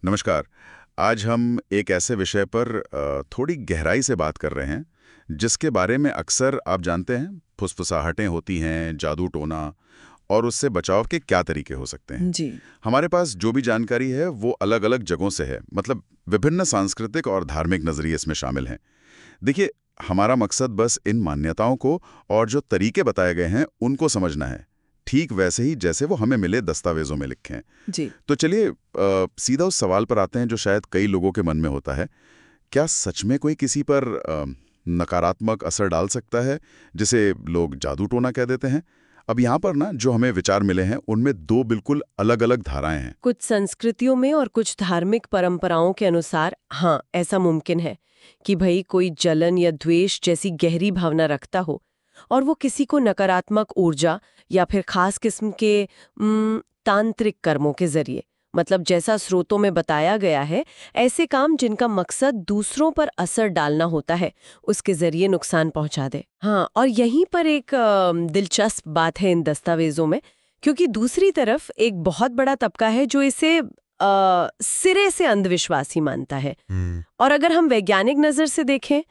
नमस्कार। आज हम एक ऐसे विषय पर थोड़ी गहराई से बात कर रहे हैं, जिसके बारे में अक्सर आप जानते हैं, फुसफुसाहटें होती हैं, जादू टोना और उससे बचाव के क्या तरीके हो सकते हैं। जी। हमारे पास जो भी जानकारी है, वो अलग-अलग जगहों से है, मतलब विभिन्न सांस्कृतिक और धार्मिक नज़रिए इसमें शामिल हैं। देखिए, हमारा मकसद बस इन मान्यताओं को और जो तरीके बताए गए हैं, उनको समझना है, ठीक वैसे ही जैसे वो हमें मिले दस्तावेजों में लिखे हैं। जी। तो चलिए सीधा उस सवाल पर आते हैं जो शायद कई लोगों के मन में होता है। क्या सच में कोई किसी पर नकारात्मक असर डाल सकता है, जिसे लोग जादू टोना कह देते हैं? अब यहाँ पर ना जो हमें विचार मिले हैं, उनमें दो बिल्कुल अलग-अलग धाराएं हैं। कुछ संस्कृतियों में और कुछ धार्मिक परंपराओं के अनुसार हाँ, ऐसा मुमकिन है कि भई कोई जलन या द्वेष जैसी गहरी भावना रखता हो और वो किसी को नकारात्मक ऊर्जा या फिर खास किस्म के तांत्रिक कर्मों के जरिए, मतलब जैसा स्रोतों में बताया गया है, ऐसे काम जिनका मकसद दूसरों पर असर डालना होता है, उसके जरिए नुकसान पहुंचा दे। हाँ, और यहीं पर एक दिलचस्प बात है इन दस्तावेजों में, क्योंकि दूसरी तरफ एक बहुत बड़ा तबका है जो इसे सिरे से अंधविश्वासी मानता है। और अगर हम वैज्ञानिक नजर से देखें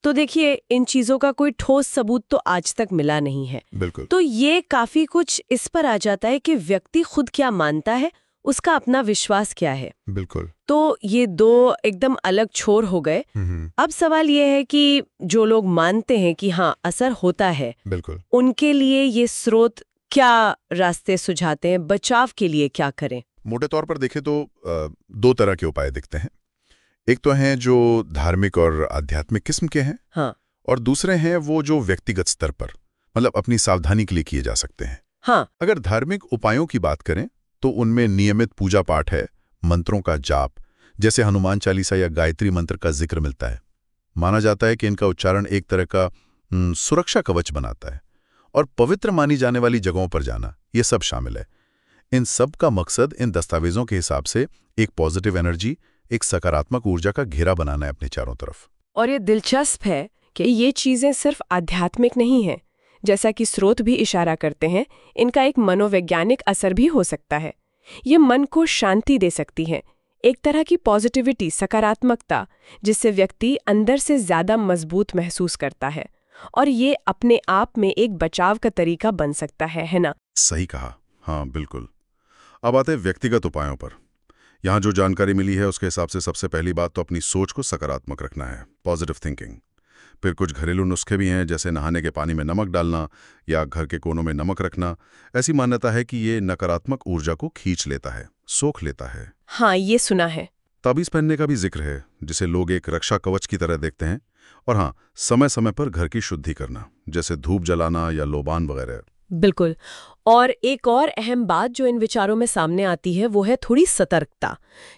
तो देखिए, इन चीजों का कोई ठोस सबूत तो आज तक मिला नहीं है। बिल्कुल। तो ये काफी कुछ इस पर आ जाता है कि व्यक्ति खुद क्या मानता है, उसका अपना विश्वास क्या है। बिल्कुल। तो ये दो एकदम अलग छोर हो गए। अब सवाल ये है कि जो लोग मानते हैं कि हाँ, असर होता है, बिल्कुल। उनके लिए ये स्रोत क्या रास्ते सुझाते हैं, बचाव के लिए क्या करें? मोटे तौर पर देखें तो दो तरह के उपाय दिखते हैं। एक तो हैं जो धार्मिक और आध्यात्मिक किस्म के हैं, हाँ। और दूसरे हैं वो जो व्यक्तिगत स्तर पर, मतलब अपनी सावधानी के लिए किए जा सकते हैं। हाँ। अगर धार्मिक उपायों की बात करें तो उनमें नियमित पूजा पाठ है, मंत्रों का जाप, जैसे हनुमान चालीसा या गायत्री मंत्र का जिक्र मिलता है। माना जाता है कि इनका उच्चारण एक तरह का सुरक्षा कवच बनाता है। और पवित्र मानी जाने वाली जगहों पर जाना, ये सब शामिल है। इन सब का मकसद इन दस्तावेजों के हिसाब से एक पॉजिटिव एनर्जी, एक सकारात्मक ऊर्जा का घेरा बनाना है अपने चारों तरफ। और ये दिलचस्प है कि ये चीजें सिर्फ आध्यात्मिक नहीं हैं। जैसा कि स्रोत भी इशारा करते हैं, इनका एक मनोवैज्ञानिक असर भी हो सकता है। ये मन को शांति दे सकती है, एक तरह की पॉजिटिविटी, सकारात्मकता, जिससे व्यक्ति अंदर से ज्यादा मजबूत महसूस करता है। और ये अपने आप में एक बचाव का तरीका बन सकता है ना? सही कहा। हाँ, बिल्कुल। अब आते हैं व्यक्तिगत उपायों पर। यहाँ जो जानकारी मिली है उसके हिसाब से सबसे पहली बात तो अपनी सोच को सकारात्मक रखना है, पॉजिटिव थिंकिंग। फिर कुछ घरेलू नुस्खे भी हैं, जैसे नहाने के पानी में नमक डालना या घर के कोनों में नमक रखना। ऐसी मान्यता है कि ये नकारात्मक ऊर्जा को खींच लेता है, सोख लेता है। हाँ, ये सुना है। ताबीज पहनने का भी जिक्र है, जिसे लोग एक रक्षा कवच की तरह देखते हैं। और हाँ, समय समय पर घर की शुद्धि करना, जैसे धूप जलाना या लोबान वगैरह। बिल्कुल। और एक और अहम बात जो इन विचारों में सामने आती है वो है थोड़ी सतर्कता,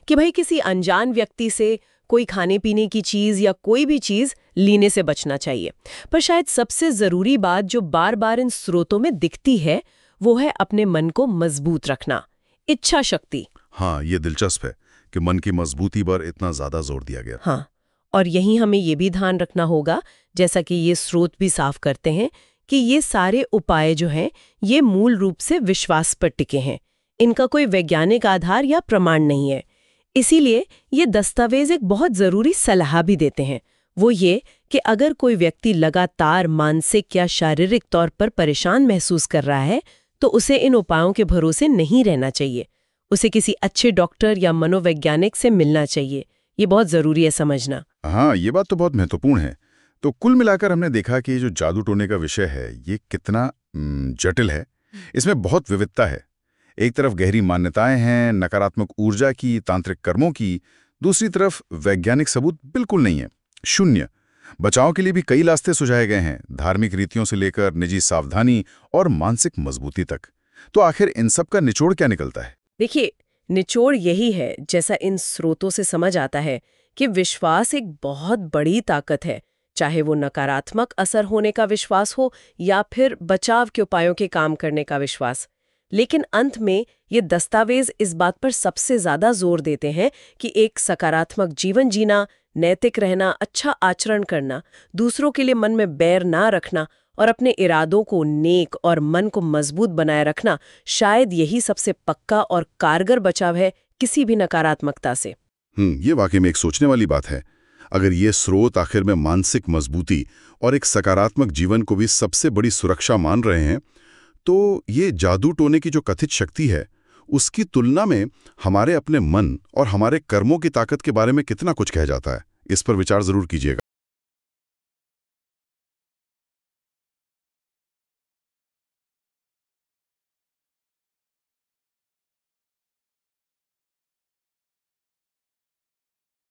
कि भाई किसी अनजान व्यक्ति से कोई खाने पीने की चीज या कोई भी चीज लेने से बचना चाहिए। पर शायद सबसे जरूरी बात जो बार बार इन स्रोतों में दिखती है, वो है अपने मन को मजबूत रखना, इच्छा शक्ति। हाँ, ये दिलचस्प है कि मन की मजबूती पर इतना ज्यादा जोर दिया गया। हाँ, और यहीं हमें ये भी ध्यान रखना होगा, जैसा कि ये स्रोत भी साफ करते हैं, कि ये सारे उपाय जो हैं, ये मूल रूप से विश्वास पर टिके हैं। इनका कोई वैज्ञानिक आधार या प्रमाण नहीं है। इसीलिए ये दस्तावेज एक बहुत जरूरी सलाह भी देते हैं, वो ये कि अगर कोई व्यक्ति लगातार मानसिक या शारीरिक तौर पर परेशान महसूस कर रहा है, तो उसे इन उपायों के भरोसे नहीं रहना चाहिए। उसे किसी अच्छे डॉक्टर या मनोवैज्ञानिक से मिलना चाहिए। ये बहुत जरूरी है समझना। हाँ, ये बात तो बहुत महत्वपूर्ण है। तो कुल मिलाकर हमने देखा कि जो जादू टोने का विषय है, ये कितना जटिल है। इसमें बहुत विविधता है। एक तरफ गहरी मान्यताएं हैं, नकारात्मक ऊर्जा की, तांत्रिक कर्मों की। दूसरी तरफ वैज्ञानिक सबूत बिल्कुल नहीं है, शून्य। बचाव के लिए भी कई रास्ते सुझाए गए हैं, धार्मिक रीतियों से लेकर निजी सावधानी और मानसिक मजबूती तक। तो आखिर इन सब का निचोड़ क्या निकलता है? देखिए, निचोड़ यही है, जैसा इन स्रोतों से समझ आता है, कि विश्वास एक बहुत बड़ी ताकत है। चाहे वो नकारात्मक असर होने का विश्वास हो या फिर बचाव के उपायों के काम करने का विश्वास। लेकिन अंत में ये दस्तावेज इस बात पर सबसे ज्यादा जोर देते हैं कि एक सकारात्मक जीवन जीना, नैतिक रहना, अच्छा आचरण करना, दूसरों के लिए मन में बैर ना रखना और अपने इरादों को नेक और मन को मजबूत बनाए रखना, शायद यही सबसे पक्का और कारगर बचाव है किसी भी नकारात्मकता से। ये वाकई में एक सोचने वाली बात है। अगर ये स्रोत आखिर में मानसिक मजबूती और एक सकारात्मक जीवन को भी सबसे बड़ी सुरक्षा मान रहे हैं, तो ये जादू टोने की जो कथित शक्ति है, उसकी तुलना में हमारे अपने मन और हमारे कर्मों की ताकत के बारे में कितना कुछ कह जाता है। इस पर विचार जरूर कीजिएगा।